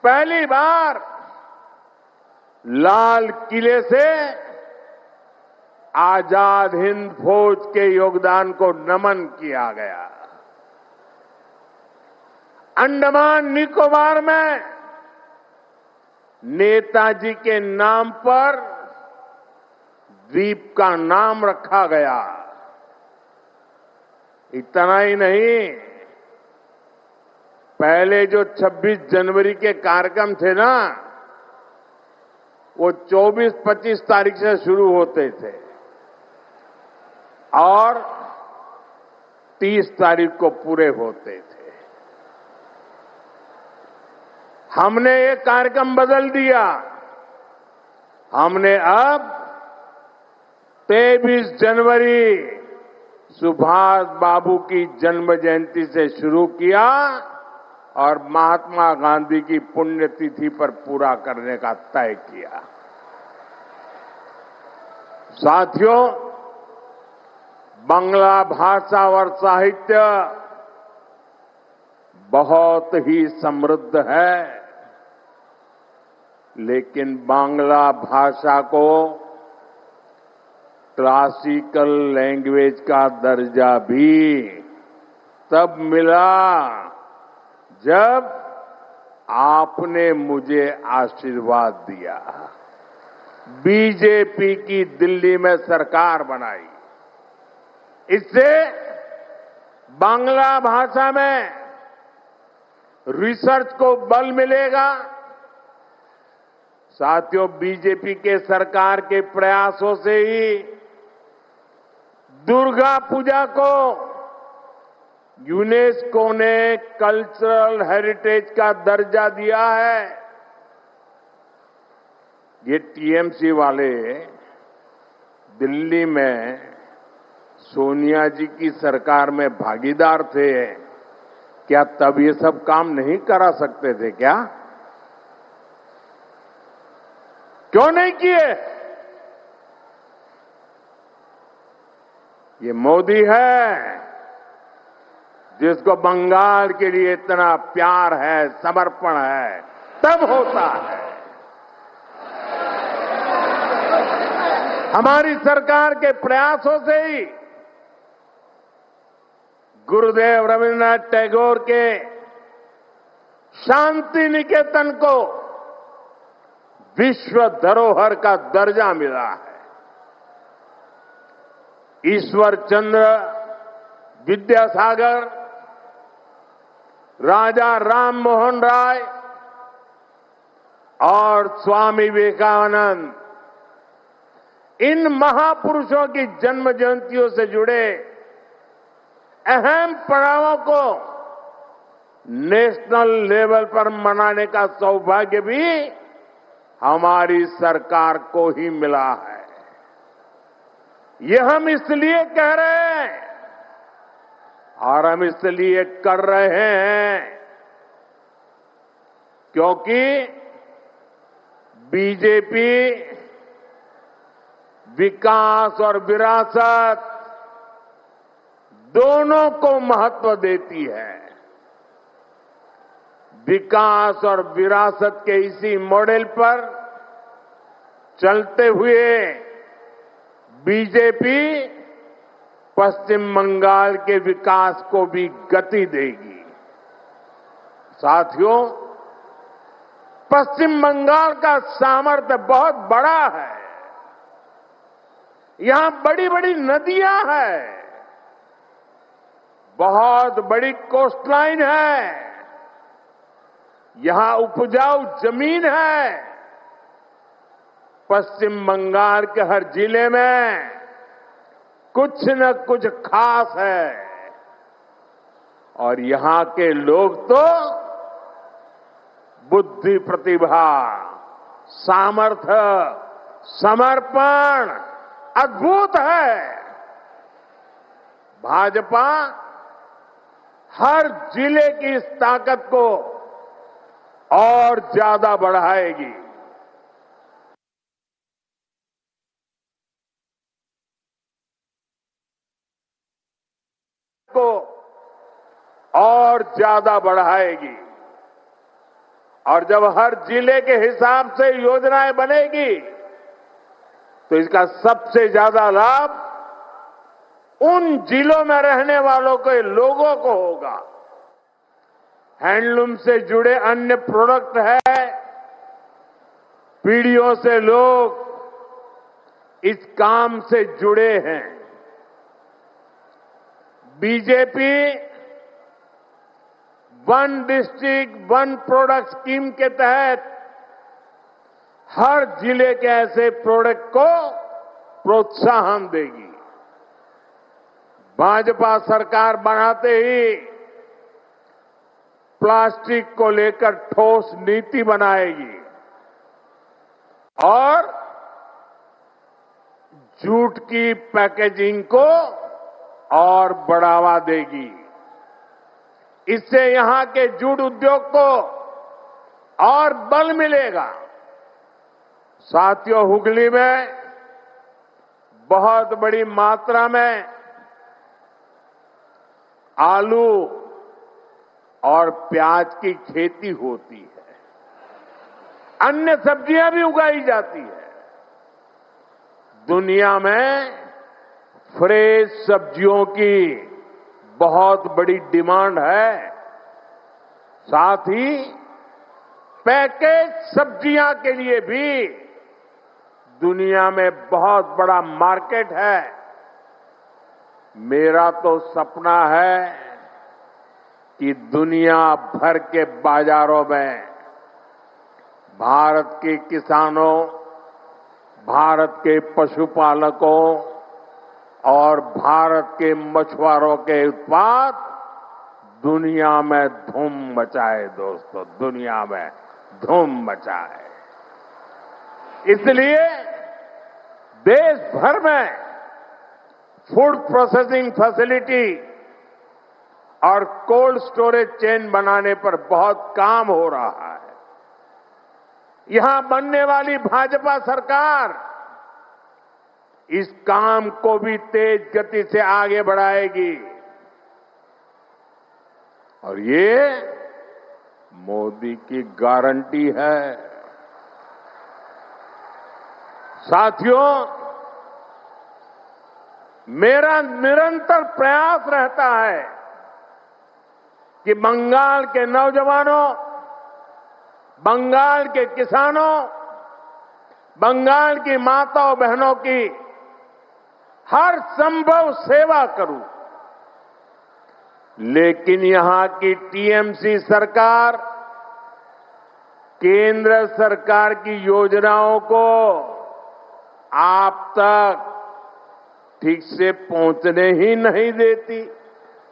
पहली बार लाल किले से आजाद हिंद फौज के योगदान को नमन किया गया। अंडमान निकोबार में नेताजी के नाम पर द्वीप का नाम रखा गया। इतना ही नहीं, पहले जो 26 जनवरी के कार्यक्रम थे ना, वो 24-25 तारीख से शुरू होते थे और 30 तारीख को पूरे होते थे। हमने ये कार्यक्रम बदल दिया। हमने अब 23 जनवरी सुभाष बाबू की जन्म जयंती से शुरू किया और महात्मा गांधी की पुण्यतिथि पर पूरा करने का तय किया। साथियों, बांग्ला भाषा और साहित्य बहुत ही समृद्ध है, लेकिन बांग्ला भाषा को क्लासिकल लैंग्वेज का दर्जा भी तब मिला जब आपने मुझे आशीर्वाद दिया, बीजेपी की दिल्ली में सरकार बनाई। इससे बांग्ला भाषा में रिसर्च को बल मिलेगा। साथियों, बीजेपी के सरकार के प्रयासों से ही दुर्गा पूजा को यूनेस्को ने कल्चरल हेरिटेज का दर्जा दिया है। ये टीएमसी वाले दिल्ली में सोनिया जी की सरकार में भागीदार थे, क्या तब ये सब काम नहीं करा सकते थे क्या? क्यों नहीं किए? ये मोदी है जिसको बंगाल के लिए इतना प्यार है, समर्पण है, तब होता है। हमारी सरकार के प्रयासों से ही गुरुदेव रविन्द्रनाथ टैगोर के शांति निकेतन को विश्व धरोहर का दर्जा मिला है। ईश्वर चंद्र विद्यासागर, राजा राम मोहन राय और स्वामी विवेकानंद, इन महापुरुषों की जन्म जयंतियों से जुड़े अहम पड़ावों को नेशनल लेवल पर मनाने का सौभाग्य भी हमारी सरकार को ही मिला है। ये हम इसलिए कह रहे हैं और हम इसलिए कर रहे हैं क्योंकि बीजेपी विकास और विरासत दोनों को महत्व देती है। विकास और विरासत के इसी मॉडल पर चलते हुए बीजेपी पश्चिम बंगाल के विकास को भी गति देगी। साथियों, पश्चिम बंगाल का सामर्थ्य बहुत बड़ा है। यहां बड़ी बड़ी नदियां हैं, बहुत बड़ी कोस्टलाइन है, यहां उपजाऊ जमीन है। पश्चिम बंगाल के हर जिले में कुछ न कुछ खास है और यहां के लोग तो बुद्धि, प्रतिभा, सामर्थ्य, समर्पण अद्भुत है। भाजपा हर जिले की इस ताकत को और ज्यादा बढ़ाएगी। को और ज्यादा बढ़ाएगी और जब हर जिले के हिसाब से योजनाएं बनेगी तो इसका सबसे ज्यादा लाभ उन जिलों में रहने वालों के लोगों को होगा। हैंडलूम से जुड़े अन्य प्रोडक्ट है, पीढ़ियों से लोग इस काम से जुड़े हैं। BJP one district one product scheme के तहत हर जिले के ऐसे प्रोडक्ट को प्रोत्साहन देगी। भाजपा सरकार बनाते ही प्लास्टिक को लेकर ठोस नीति बनाएगी और जूट की पैकेजिंग को और बढ़ावा देगी। इससे यहां के जूट उद्योग को और बल मिलेगा। साथियों, हुगली में बहुत बड़ी मात्रा में आलू और प्याज की खेती होती है। अन्य सब्जियां भी उगाई जाती है। दुनिया में फ्रेश सब्जियों की बहुत बड़ी डिमांड है। साथ ही पैकेज सब्जियां के लिए भी दुनिया में बहुत बड़ा मार्केट है। मेरा तो सपना है कि दुनिया भर के बाजारों में भारत के किसानों, भारत के पशुपालकों और भारत के मछुआरों के उत्पाद दुनिया में धूम मचाए। दोस्तों, दुनिया में धूम मचाए। इसलिए देश भर में फूड प्रोसेसिंग फैसिलिटी और कोल्ड स्टोरेज चेन बनाने पर बहुत काम हो रहा है। यहां बनने वाली भाजपा सरकार इस काम को भी तेज गति से आगे बढ़ाएगी और ये मोदी की गारंटी है। साथियों, मेरा निरंतर प्रयास रहता है कि बंगाल के नौजवानों, बंगाल के किसानों, बंगाल की माताओं बहनों की हर संभव सेवा करूं। लेकिन यहां की टीएमसी सरकार केंद्र सरकार की योजनाओं को आप तक ठीक से पहुंचने ही नहीं देती।